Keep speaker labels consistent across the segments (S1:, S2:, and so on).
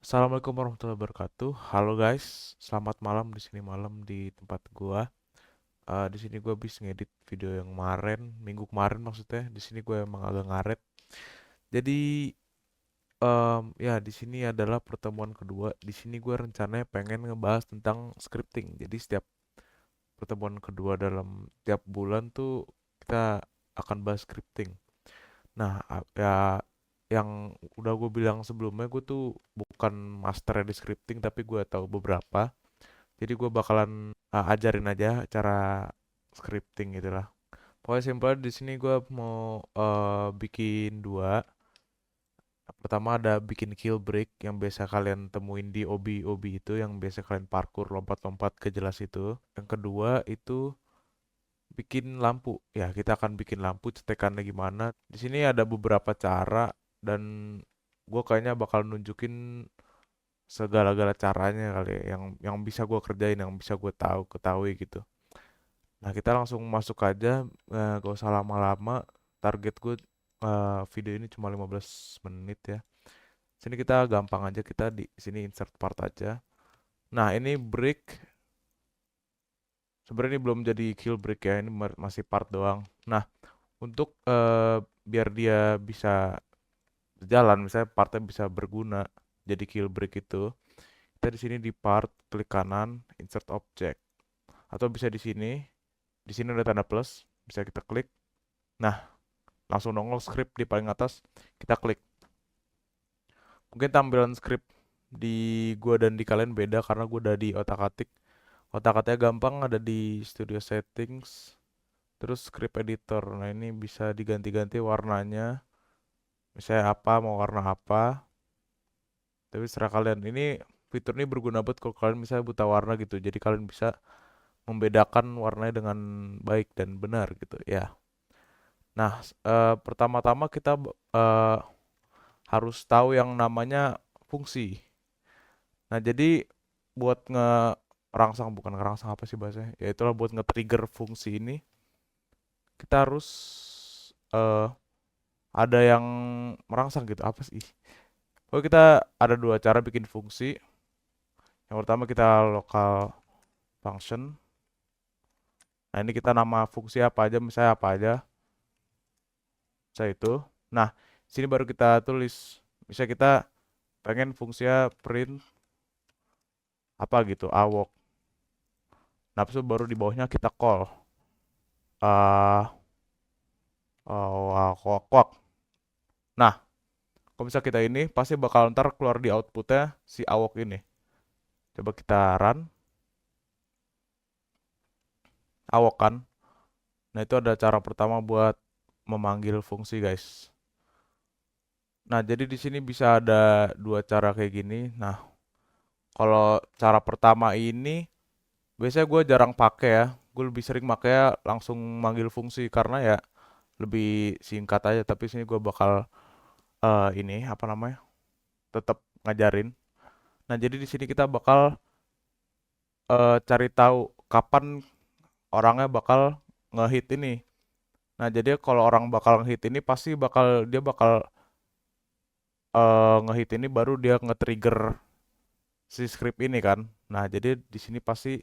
S1: Assalamualaikum warahmatullahi wabarakatuh. Halo guys, selamat malam di sini malam di tempat gua. Di sini gua habis ngedit video yang kemarin, minggu kemarin maksudnya. Di sini gua emang agak ngaret. Jadi ya di sini adalah pertemuan kedua. Di sini gua rencananya pengen ngebahas tentang scripting. Jadi setiap pertemuan kedua dalam tiap bulan tuh kita akan bahas scripting. Nah, ya yang udah gue bilang sebelumnya gue tuh bukan master di scripting tapi gue tahu beberapa. Jadi gue bakalan ajarin aja cara scripting gitu lah. Pokoknya simpel di sini gue mau bikin dua. Pertama ada bikin kill break yang biasa kalian temuin di obi-obi itu yang biasa kalian parkour lompat-lompat ke jelas itu. Yang kedua itu bikin lampu. Ya, kita akan bikin lampu cetekannya gimana. Di sini ada beberapa cara dan gue kayaknya bakal nunjukin segala-gala caranya kali ya, yang bisa gue kerjain, yang bisa gue ketahui gitu. Nah, kita langsung masuk aja, gak usah lama-lama. Target gue video ini cuma 15 menit ya. Sini kita gampang aja, kita di sini insert part aja. Nah, ini break. Sebenarnya ini belum jadi kill break ya, ini masih part doang. Nah, untuk biar dia bisa berjalan, misalnya partnya bisa berguna jadi kill break itu, kita di sini di part klik kanan, insert object, atau bisa di sini. Di sini ada tanda plus, bisa kita klik. Nah, langsung nongol script di paling atas, kita klik. Mungkin tampilan script di gua dan di kalian beda karena gua udah di otak-atik. Otak-atiknya gampang ada di studio settings, terus script editor. Nah, ini bisa diganti-ganti warnanya. Misalnya apa, mau warna apa. Tapi serah kalian. Ini fitur ini berguna buat kalau kalian misalnya buta warna gitu. Jadi kalian bisa membedakan warnanya dengan baik dan benar gitu ya. Nah, pertama-tama kita eh, harus tahu yang namanya fungsi. Nah, jadi buat ngerangsang, bukan ngerangsang apa sih bahasanya? Ya itulah buat nge-trigger fungsi ini, kita harus eh, ada yang merangsang gitu. Apa sih? Oh, kita ada dua cara bikin fungsi. Yang pertama kita local function. Nah, ini kita nama fungsi apa aja, misalnya apa aja. Saya itu. Nah, sini baru kita tulis. Bisa kita pengen fungsinya print apa gitu, awk. Nah, habis itu baru di bawahnya kita call. ah awk, awk. Nah, kalau bisa kita ini pasti bakal ntar keluar di outputnya si awk ini. Coba kita run, awk kan. Nah, itu ada cara pertama buat memanggil fungsi, guys. Nah, jadi di sini bisa ada dua cara kayak gini. Nah, kalau cara pertama ini biasanya gue jarang pakai ya. Gue lebih sering makanya langsung manggil fungsi karena ya lebih singkat aja. Tapi sini gue bakal ini apa namanya? Tetap ngajarin. Nah, jadi di sini kita bakal cari tahu kapan orangnya bakal ngehit ini. Nah, jadi kalau orang bakal ngehit ini pasti dia bakal ngehit ini baru dia nge-trigger si script ini kan. Nah, jadi di sini pasti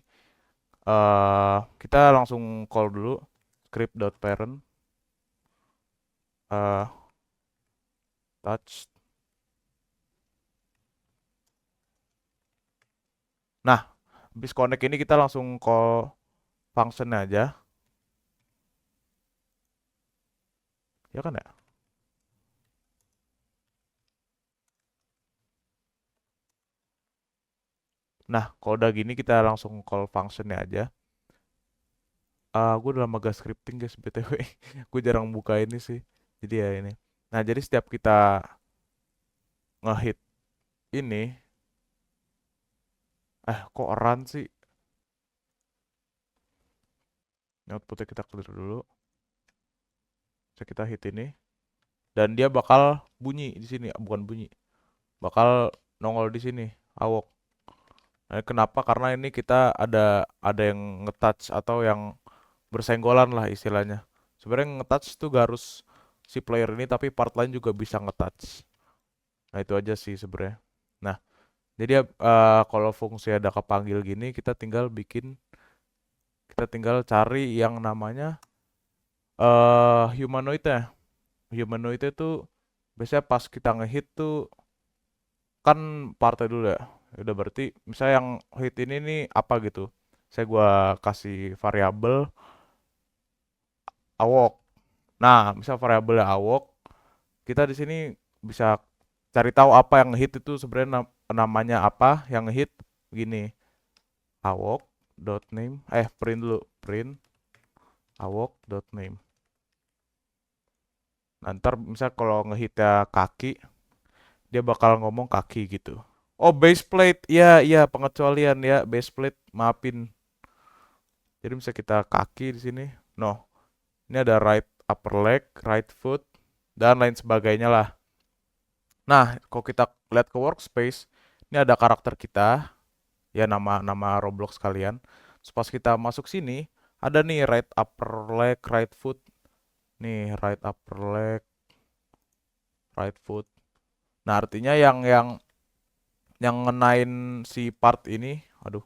S1: kita langsung call dulu script.parent uh, touch. Nah, habis connect ini kita langsung call function aja. Ya kan ya? Nah, kalau udah gini kita langsung call functionnya aja. Gue udah lama gak scripting guys, BTW. Gue jarang buka ini sih. Jadi ya ini. Nah, jadi setiap kita ngehit ini, kok run sih? Ini outputnya kita clear dulu. Bisa kita hit ini. Dan dia bakal bunyi di sini, bukan bunyi. Bakal nongol di sini, awok. Nah, kenapa? Karena ini kita ada yang nge-touch atau yang bersenggolan lah istilahnya. Sebenarnya nge-touch tuh gak harus si player ini, tapi part lain juga bisa nge-touch. Nah, itu aja sih sebenarnya. Nah, Jadi kalau fungsi ada kepanggil gini, kita tinggal cari yang namanya humanoid ya. Humanoid itu biasanya pas kita ngehit tuh kan partai dulu ya. Udah berarti misalnya yang hit ini nih apa gitu. Gua kasih variabel awok. Nah, misal variabel awok, kita di sini bisa cari tahu apa yang hit itu sebenarnya namanya apa yang hit gini. Awok dot name print dulu, print awok dot name. Nah, ntar misal kalau ngehitnya kaki, dia bakal ngomong kaki gitu. Oh, base plate. Iya, iya, pengecualian ya, base plate. Maafin. Jadi bisa kita kaki di sini. No, ini ada right upper leg, right foot, dan lain sebagainya lah. Nah, kalau kita lihat ke workspace, ini ada karakter kita, ya nama Roblox kalian. Terus pas kita masuk sini, ada nih right upper leg, right foot. Nih, right upper leg, right foot. Nah, artinya yang ngenain si part ini, aduh,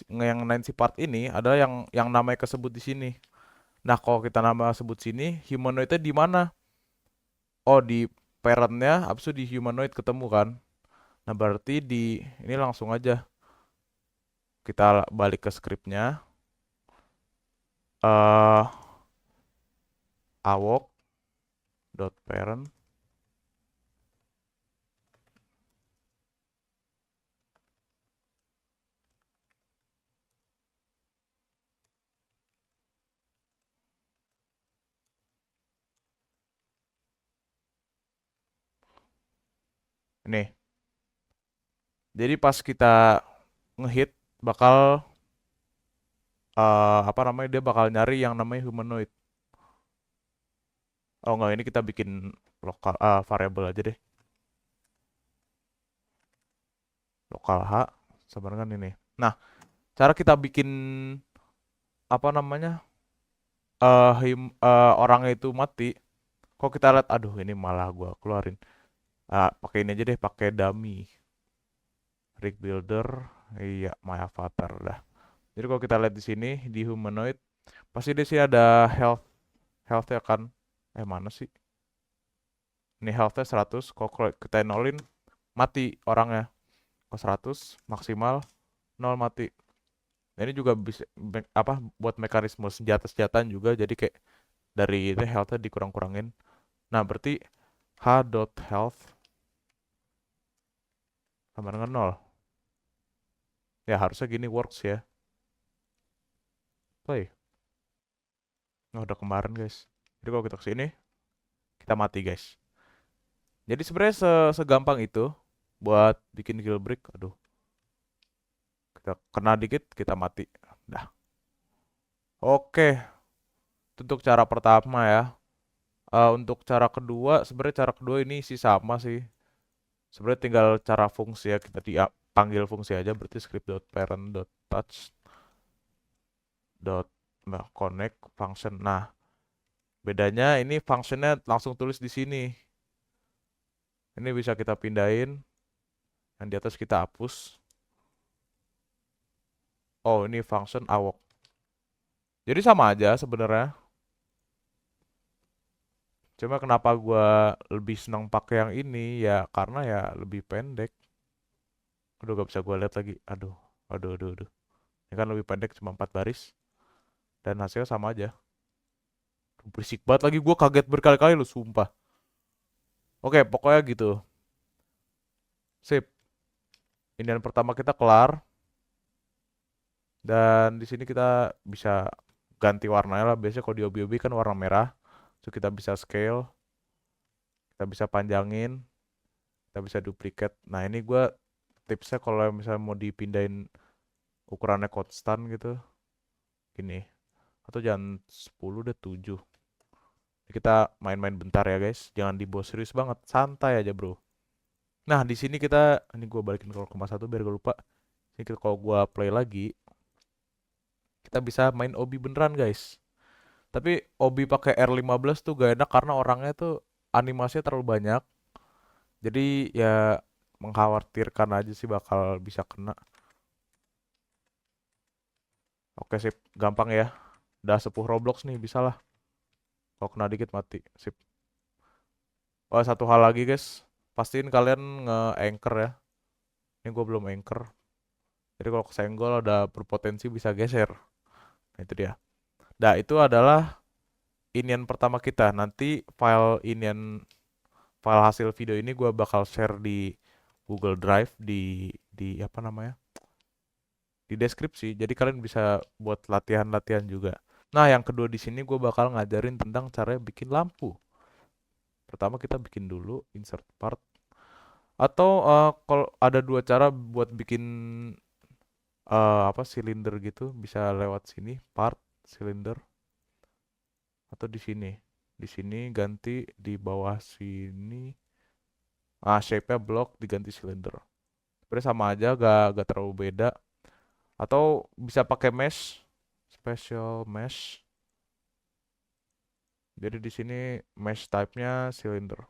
S1: yang ngenain si part ini adalah yang namanya kesebut di sini. Nah, kalau kita nama sebut sini, humanoidnya di mana? Oh, di parentnya, habis itu di humanoid ketemu kan? Nah, berarti ini langsung aja kita balik ke scriptnya. Awok dot parent. Nih, jadi pas kita ngehit bakal apa namanya, dia bakal nyari yang namanya humanoid. Oh enggak, ini kita bikin lokal variabel aja deh. Lokal H sama dengan ini. Nah, cara kita bikin apa namanya? Orangnya itu mati. Kok kita lihat, aduh ini malah gua keluarin. Pakai ini aja deh, pakai dummy. Rig builder, iya my avatar dah. Jadi kalau kita lihat di sini di humanoid, pasti di sini ada health ya kan. Mana sih? Ini health-nya 100, kalau kita nolin mati orangnya. Kalau 100 maksimal 0 mati. Nah, ini juga bisa apa buat mekanisme senjata-senjataan juga, jadi kayak dari ini health-nya dikurang-kurangin. Nah, berarti h.health sama dengan 0. Ya, harusnya gini works ya. Play. Oh, udah kemarin, guys. Jadi kalau kita kesini, kita mati, guys. Jadi sebenarnya segampang itu buat bikin kill break. Aduh, kita kena dikit, kita mati. Dah. Oke, itu untuk cara pertama ya. Untuk cara kedua, sebenarnya cara kedua ini sih sama sih. Sebenarnya tinggal cara fungsi ya, kita panggil fungsi aja, berarti script.parent.touch dot nah, connect function. Nah, bedanya ini functionnya langsung tulis di sini. Ini bisa kita pindahin, yang di atas kita hapus. Oh, ini function awok. Jadi sama aja sebenarnya. Cuma kenapa gua lebih senang pakai yang ini ya karena ya lebih pendek. Aduh, gak bisa gua lihat lagi. Aduh. Ini kan lebih pendek, cuma 4 baris. Dan hasilnya sama aja. Berisik banget lagi, gue kaget berkali-kali lu, sumpah. Oke, pokoknya gitu. Sip. Ini yang pertama kita kelar. Dan di sini kita bisa ganti warnanya lah. Biasanya kalau di obi-obi kan warna merah. So kita bisa scale. Kita bisa panjangin. Kita bisa duplicate. Nah ini gue tipsnya kalau misalnya mau dipindahin ukurannya konstan gitu. Gini. Atau jangan 10 deh, 7. Kita main-main bentar ya guys. Jangan dibawa serius banget. Santai aja bro. Nah di sini ini gue balikin ke 0,1 biar gue lupa. Ini kalau gue play lagi, kita bisa main Obi beneran guys. Tapi Obi pakai R15 tuh gak enak karena orangnya tuh animasinya terlalu banyak. Jadi ya mengkhawatirkan aja sih bakal bisa kena. Oke sip, gampang ya. Udah 10 Roblox nih, bisa lah. Kalau kena dikit mati. Sip. Oh, satu hal lagi guys. Pastiin kalian nge-anchor ya. Ini gue belum anchor. Jadi kalau kesenggol ada berpotensi bisa geser. Nah, itu dia. Nah, itu adalah inian pertama kita. Nanti file hasil video ini gue bakal share di Google Drive di apa namanya? Di deskripsi. Jadi kalian bisa buat latihan-latihan juga. Nah, yang kedua di sini gue bakal ngajarin tentang cara bikin lampu. Pertama kita bikin dulu insert part. Atau kalau ada dua cara buat bikin apa silinder gitu, bisa lewat sini part silinder atau di sini. Di sini ganti di bawah sini. Shape-nya block diganti silinder. Sebenarnya sama aja, gak terlalu beda. Atau bisa pakai mesh, special mesh. Jadi di sini mesh type-nya silinder.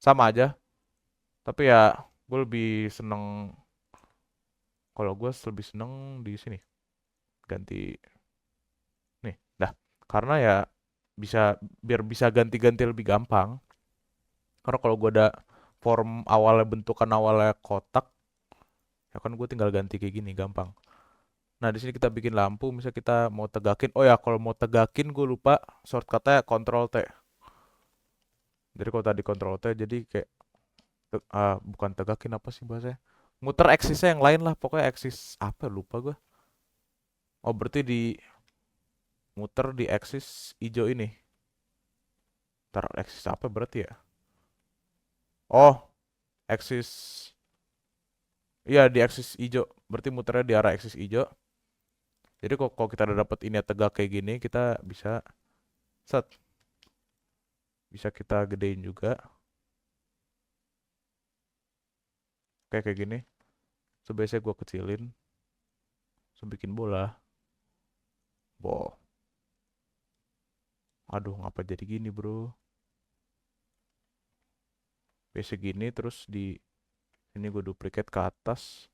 S1: Sama aja, tapi ya gue lebih seneng kalau gue lebih seneng di sini ganti nih. Dah, karena ya biar bisa ganti-ganti lebih gampang. Karena kalau gue ada form awalnya bentukan awalnya kotak, ya kan gue tinggal ganti kayak gini gampang. Nah, di sini kita bikin lampu, misalnya kita mau tegakin. Oh ya, kalau mau tegakin gue lupa shortcutnya Ctrl T. Jadi kalau tadi Ctrl T, jadi kayak bukan tegakin apa sih bahasanya? Muter aksisnya yang lain lah, pokoknya aksis apa lupa gue. Oh, berarti di muter di aksis hijau ini. Ntar aksis apa berarti ya? Oh, aksis. Iya, di aksis hijau. Berarti muternya di arah aksis hijau. Jadi kalau kita udah dapet ini tegak kayak gini, kita bisa set. Bisa kita gedein juga. Kayak gini. So, biasanya gue kecilin. So, bikin bola. Boh. Aduh, ngapa jadi gini bro? Biasa gini, terus di ini gue duplicate ke atas.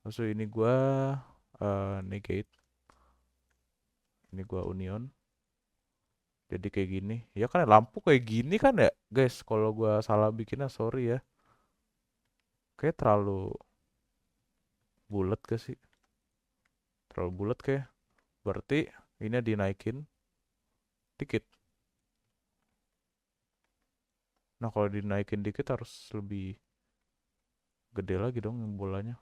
S1: Terus ini gue negate. Ini gue union. Jadi kayak gini. Ya kan lampu kayak gini kan ya, guys. Kalau gue salah bikinnya sorry ya. Kayak terlalu bulat gak sih? Terlalu bulat kayak. Berarti ini dinaikin dikit. Nah, kalau dinaikin dikit harus lebih gede lagi dong yang bolanya.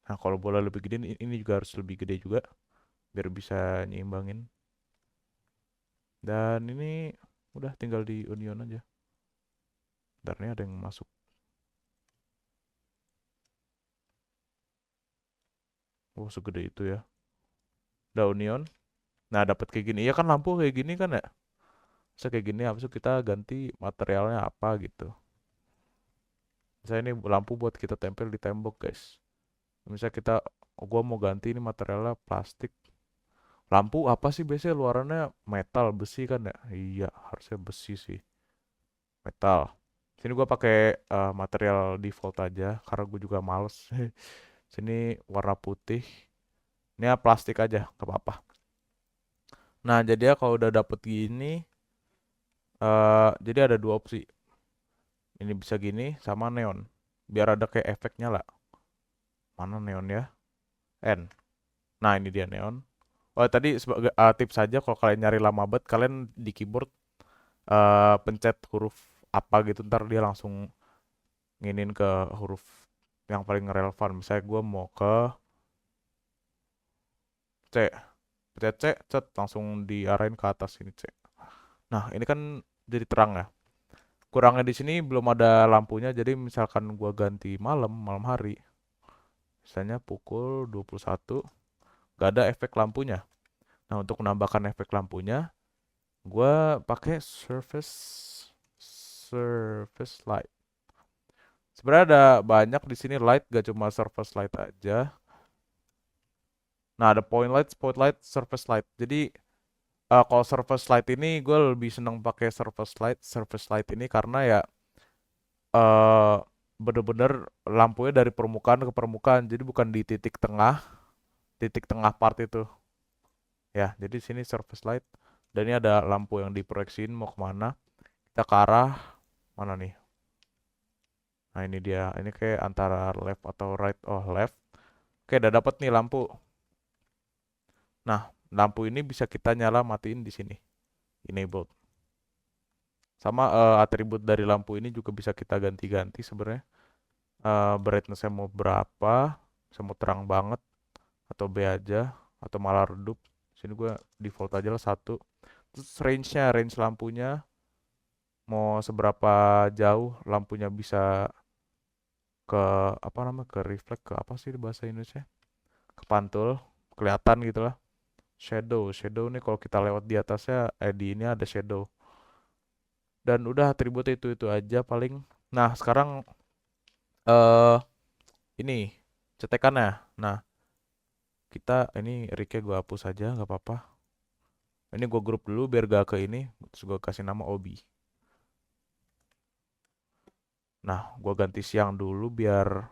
S1: Nah, kalau bola lebih gede ini juga harus lebih gede juga biar bisa nyimbangin. Dan ini udah tinggal di union aja. Bentar nih ada yang masuk. Oh, segede itu ya. Udah union. Nah, dapat kayak gini. Iya kan lampu kayak gini kan ya? Bisa kayak gini, habis itu kita ganti materialnya apa gitu. Misalnya ini lampu buat kita tempel di tembok, guys. Misalnya gua mau ganti ini materialnya plastik. Lampu apa sih biasanya luarannya metal, besi kan ya? Iya, harusnya besi sih. Metal. Sini gua pakai material default aja, karena gue juga males. Sini warna putih. Ini ya plastik aja, gak apa-apa. Nah, jadi ya kalau udah dapet gini, jadi ada dua opsi. Ini bisa gini sama neon. Biar ada kayak efeknya lah. Mana neon ya? N. Nah, ini dia neon. Oh, tadi sebagai tips saja kalau kalian nyari lama banget, kalian di keyboard pencet huruf apa gitu, ntar dia langsung nginin ke huruf yang paling relevan. Misalnya gue mau ke C. Pencet C, cet, langsung diarahin ke atas ini C. Nah, ini kan jadi terang ya. Kurangnya di sini belum ada lampunya, jadi misalkan gua ganti malam hari, misalnya pukul 21, gak ada efek lampunya. Nah, untuk menambahkan efek lampunya, gua pakai surface light. Sebenarnya ada banyak di sini light, gak cuma surface light aja. Nah, ada point light, spotlight, surface light. Jadi Kalau surface light ini gue lebih seneng pakai surface light ini karena ya eh bener-bener lampunya dari permukaan ke permukaan, jadi bukan di titik tengah part itu ya. Jadi sini surface light, dan ini ada lampu yang diproyeksiin mau kemana, kita ke arah mana nih. Nah ini dia, ini kayak antara left atau right. Oh left. Oke, udah dapet nih lampu. Nah, lampu ini bisa kita nyala matiin di sini, enabled. Sama atribut dari lampu ini juga bisa kita ganti-ganti sebenarnya. Brightness-nya mau berapa, saya mau terang banget atau B aja atau malah redup. Sini gue default aja lah 1. Terus range lampunya mau seberapa jauh lampunya bisa ke apa namanya, ke reflect, ke apa sih bahasa Indonesia, kepantul, kelihatan gitu lah. Shadow nih kalau kita lewat di atasnya, di ini ada shadow. Dan udah atributnya itu aja paling. Nah sekarang eh ini cetekannya. Nah kita ini Rike gue hapus aja nggak apa-apa. Ini gue grup dulu biar gak ke ini. Terus gue kasih nama Obi. Nah gue ganti siang dulu biar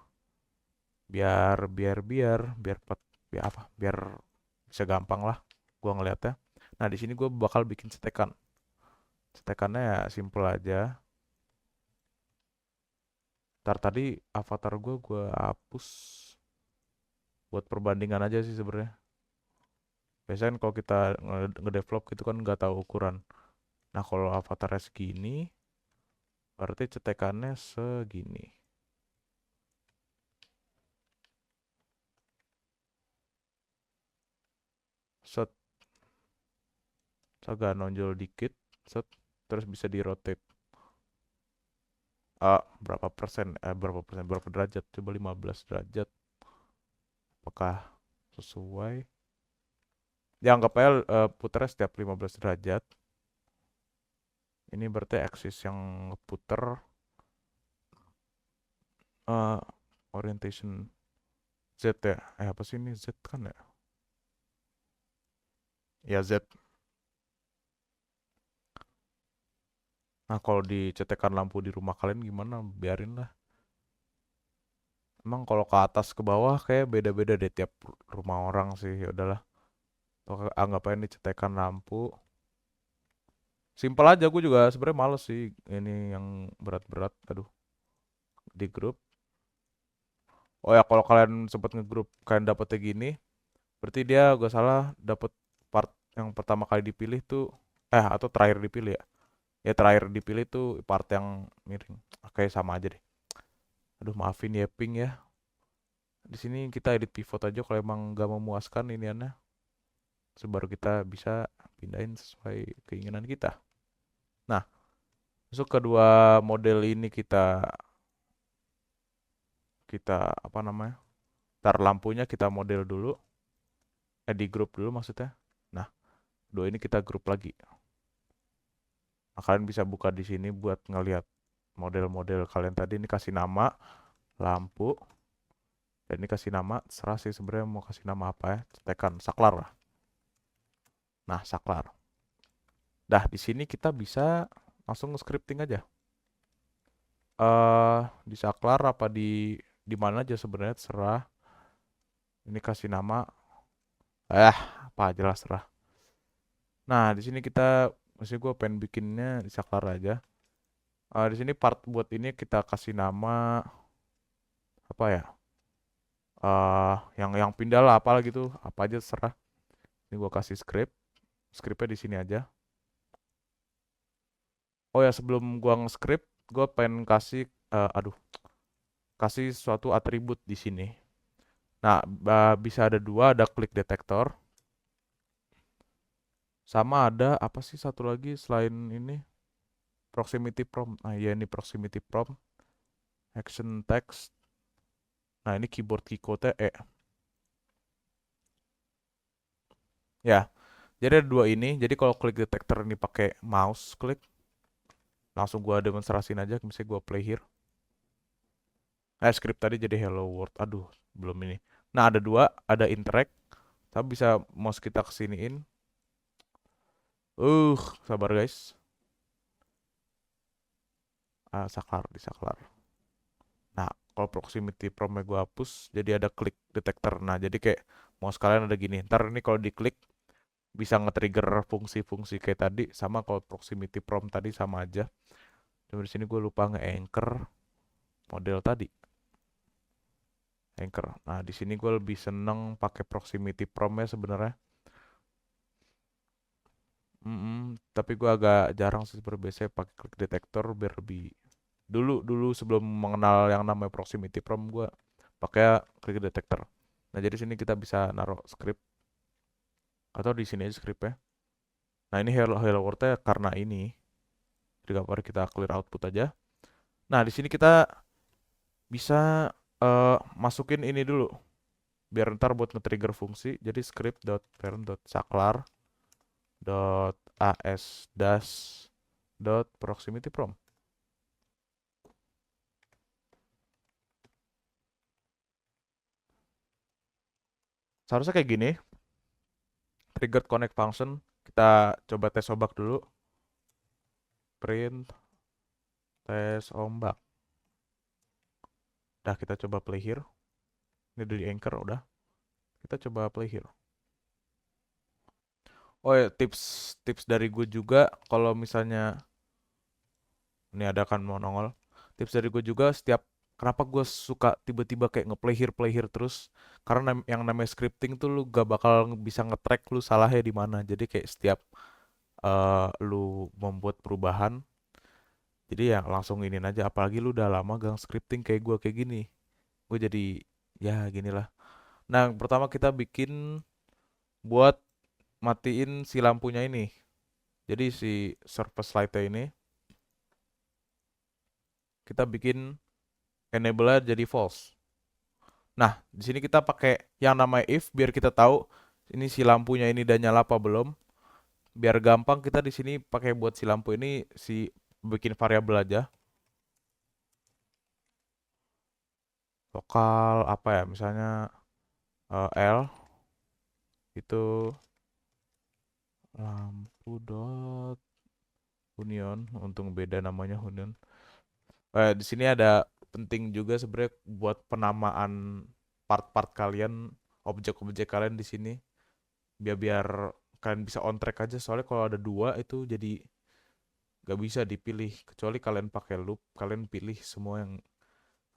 S1: biar biar biar biar biar apa, biar bisa gampang lah gue ngeliatnya. Nah di sini gue bakal bikin cetekannya ya simple aja. Ntar tadi avatar gue hapus buat perbandingan aja sih sebenarnya. Biasanya kan kalau kita ngedevelop gitu kan nggak tahu ukuran. Nah kalau avatarnya segini, berarti cetekannya segini. Set, agak nonjol dikit. Set, terus bisa di rotate. Berapa persen? Berapa derajat? Coba 15 derajat. Apakah sesuai? Ya anggap aja puternya setiap 15 derajat. Ini berarti axis yang puter, eh, orientation Z ya. Apa sih ini Z kan ya? Ya Z. Nah kalau dicetekan lampu di rumah kalian gimana? Biarin lah. Emang kalau ke atas ke bawah kayak beda-beda deh tiap rumah orang sih. Ya udahlah. Anggap aja ini cetekan lampu. Simpel aja, gue juga sebenarnya males sih ini yang berat-berat. Aduh, di grup. Oh ya, kalau kalian sempat ngegrup kalian dapetnya gini, berarti dia gak salah dapet part yang pertama kali dipilih tuh, atau terakhir dipilih ya. Ya terakhir dipilih tuh part yang miring. Oke, sama aja deh. Aduh, maafin ya ping ya. Di sini kita edit pivot aja kalau emang gak memuaskan ini iniannya. Terus baru kita bisa pindahin sesuai keinginan kita. Nah, masuk kedua model ini kita kita apa namanya? Tar lampunya kita model dulu, di grup dulu maksudnya. Nah, dua ini kita grup lagi. Nah, kalian bisa buka di sini buat ngelihat model-model kalian tadi. Ini kasih nama lampu, dan ini kasih nama, serah sih sebenarnya mau kasih nama apa ya. Cetekan saklar lah. Nah, saklar. Dah di sini kita bisa langsung scripting aja. Di saklar apa di mana aja sebenarnya terserah. Ini kasih nama, apa aja lah serah. Nah, di sini kita, maksudnya gue pengen bikinnya di saklar aja. Di sini part buat ini kita kasih nama apa ya? Yang pindah lah apalah gitu, apa aja terserah. Ini gue kasih scriptnya di sini aja. Oh ya sebelum gua nge-script, gue pengen kasih, kasih suatu atribut di sini. Nah, bisa ada dua, ada click detector, sama ada apa sih satu lagi selain ini, proximity prompt. Nah ya ini proximity prompt, action text. Nah ini keyboard key code ya. Jadi ada dua ini. Jadi kalau click detector ini pakai mouse klik, langsung gua demonstrasiin aja. Misalnya gua play here. Script tadi jadi hello world. Aduh, belum ini. Nah ada dua, ada interact. Tapi bisa mouse kita kesiniin. Sabar guys. Saklar di saklar. Nah, kalau proximity promnya gue hapus, jadi ada klik detector. Nah, jadi kayak mau sekalian ada gini. Ntar ini kalau diklik bisa nge-trigger fungsi-fungsi kayak tadi. Sama kalau proximity prom tadi sama aja. Cuma di sini gue lupa nge-anchor model tadi. Anchor. Nah, di sini gue lebih seneng pakai proximity promnya sebenarnya. Tapi gue agak jarang sih biasanya pakai klik detector biar lebih dulu sebelum mengenal yang namanya proximity prom gue pakai klik detector. Nah, jadi sini kita bisa naruh script atau di sini aja scriptnya. Nah, ini hello world-nya karena ini. Jadi mari kita clear output aja. Nah, di sini kita bisa masukin ini dulu biar ntar buat nge-trigger fungsi. Jadi script.parent.saklar .as dash .proximity prom. Seharusnya kayak gini. Triggered connect function. Kita coba tes ombak dulu. Print tes ombak. Udah kita coba play here. Ini dari anchor udah. Kita coba play here. Oh ya, tips tips dari gue juga kalau misalnya ini ada kan mau nongol. Tips dari gue juga setiap kenapa gue suka tiba-tiba kayak play here terus karena yang namanya scripting tuh lu gak bakal bisa nge-track lu salahnya di mana. Jadi kayak setiap lu membuat perubahan jadi ya langsung iniin aja apalagi lu udah lama gang scripting kayak gue kayak gini. Gue jadi ya ginilah. Nah, pertama kita bikin buat matiin si lampunya ini. Jadi si surface light ini kita bikin enable jadi false. Nah, di sini kita pakai yang namanya if biar kita tahu ini si lampunya ini udah nyala apa belum. Biar gampang kita di sini pakai buat si lampu ini si bikin variabel aja. Lokal apa ya? Misalnya L itu lampu dot union, untung beda namanya union. Di sini ada penting juga sebenarnya buat penamaan part-part kalian, objek-objek kalian di sini, biar biar kalian bisa on track aja. Soalnya kalau ada dua itu jadi gak bisa dipilih. Kecuali kalian pakai loop, kalian pilih semua yang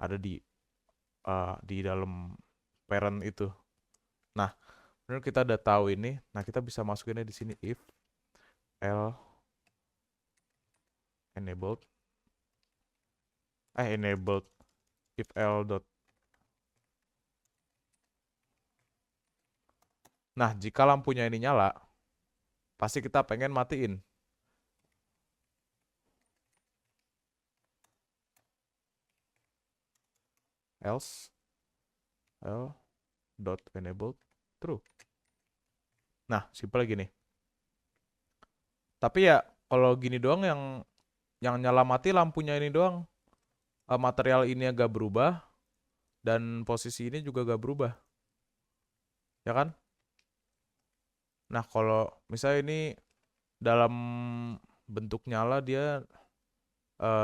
S1: ada di dalam parent itu. Nah, benar kita udah tahu ini. Nah, kita bisa masukinnya di sini if L enabled, enabled if L dot. Nah, jika lampunya ini nyala, pasti kita pengen matiin. Else L dot enabled true. Nah, simpel gini. Tapi ya kalau gini doang yang nyala mati lampunya ini doang. Material ini agak berubah dan posisi ini juga agak berubah. Ya kan? Nah, kalau misalnya ini dalam bentuk nyala dia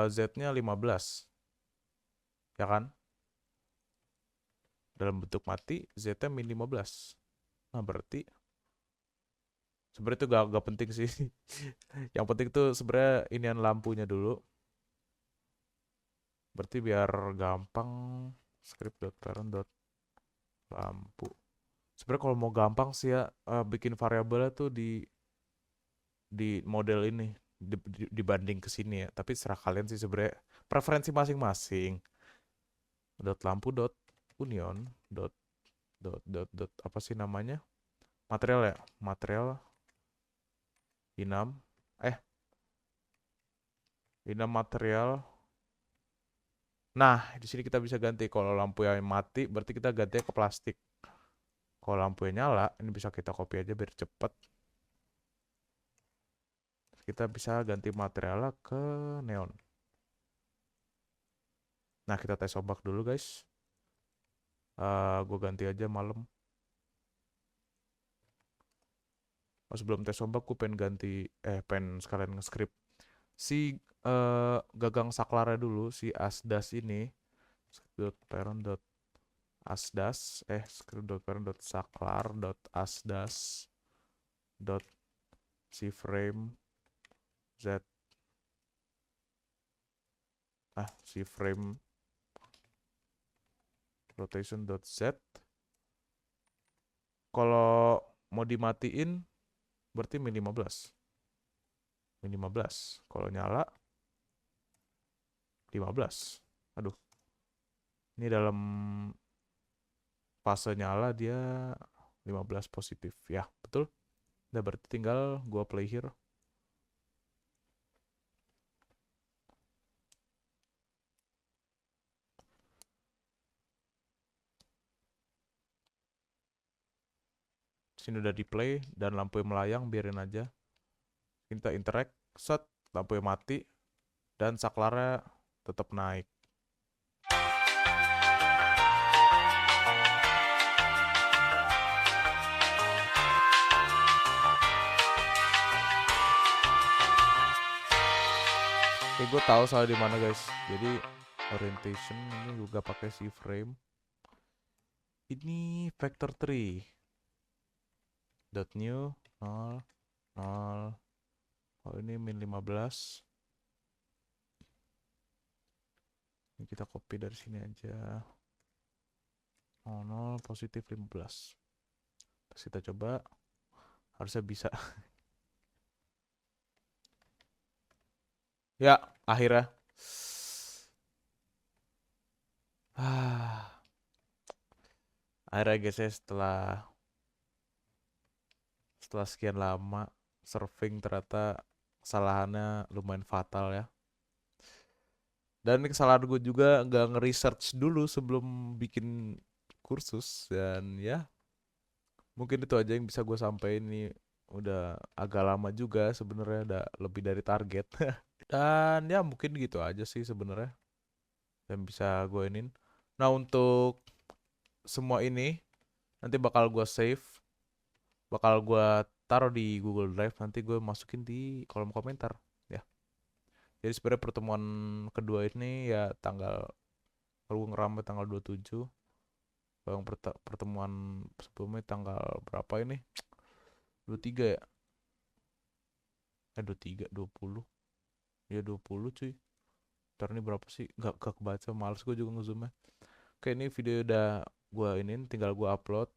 S1: Z-nya 15. Ya kan? Dalam bentuk mati Z-nya min 15. Nah, berarti sebenarnya itu gak penting sih. Yang penting tuh sebenarnya inian lampunya dulu. Berarti biar gampang script.parent.lampu. Sebenarnya kalau mau gampang sih ya bikin variabelnya tuh di model ini dibanding ke sini ya. Tapi serah kalian sih sebenarnya preferensi masing-masing. Dot lampu dot union dot apa sih namanya? Material ya, material inam eh inam material. Nah, di sini kita bisa ganti kalau lampu yang mati berarti kita gantinya ke plastik. Kalau lampu yang nyala, ini bisa kita copy aja biar cepet. Kita bisa ganti materialnya ke neon. Nah, kita tes ombak dulu guys. Gue ganti aja malam. sebelum tes ombak gue pengen ganti, pengen sekalian nge-script si gagang saklarnya dulu, si asdas ini. Script.parent.asdas, script.parent.saklar.asdas dot cframe z cframe rotation.z. Kalau mau dimatiin berarti min 15. Min 15. Kalau nyala 15. Aduh, ini dalam fase nyala dia 15 positif. Ya, betul. Udah berarti tinggal gua play here. Sini udah di play dan lampu melayang, biarin aja. Kita interact, set, lampu mati dan saklarnya tetap naik. Oke, gue tahu salah di mana guys. Jadi orientation ini juga pakai si frame. Ini vector 3. Dot new 0 0. Oh ini min 15. Ini kita copy dari sini aja. 0 positif 15. Terus kita coba, harusnya bisa. Ya, akhirnya. Akhirnya guys ya, setelah sekian lama surfing, ternyata kesalahannya lumayan fatal ya. Dan kesalahan gue juga nggak nge-research dulu sebelum bikin kursus. Dan ya, mungkin itu aja yang bisa gue sampaikan. Ini udah agak lama juga sebenarnya, udah lebih dari target. Dan ya mungkin gitu aja sih sebenarnya yang bisa gue inin. Nah, untuk semua ini nanti bakal gue save, bakal gue taruh di Google Drive, nanti gue masukin di kolom komentar ya. Jadi sebenarnya pertemuan kedua ini ya tanggal, kalau gue ngeramai tanggal 27. Bang, pertemuan sebelumnya tanggal berapa ini? 23 ya? 23, 20. Ya 20 cuy. Ntar ini berapa sih? Gak kebaca, males gue juga ngezoomnya. Oke, ini video udah gue inin, tinggal gue upload.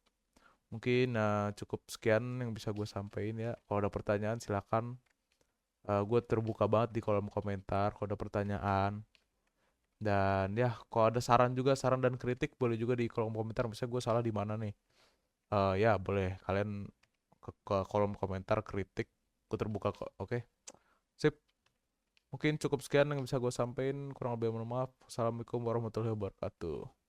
S1: Mungkin cukup sekian yang bisa gue sampaikan ya. Kalau ada pertanyaan silakan. Gue terbuka banget di kolom komentar kalau ada pertanyaan. Dan ya, kalau ada saran juga, saran dan kritik boleh juga di kolom komentar. Misalnya gue salah di mana nih? Ya boleh kalian ke kolom komentar kritik. Gue terbuka kok. Oke, sip. Mungkin cukup sekian yang bisa gue sampaikan. Kurang lebih mohon maaf. Assalamualaikum warahmatullahi wabarakatuh.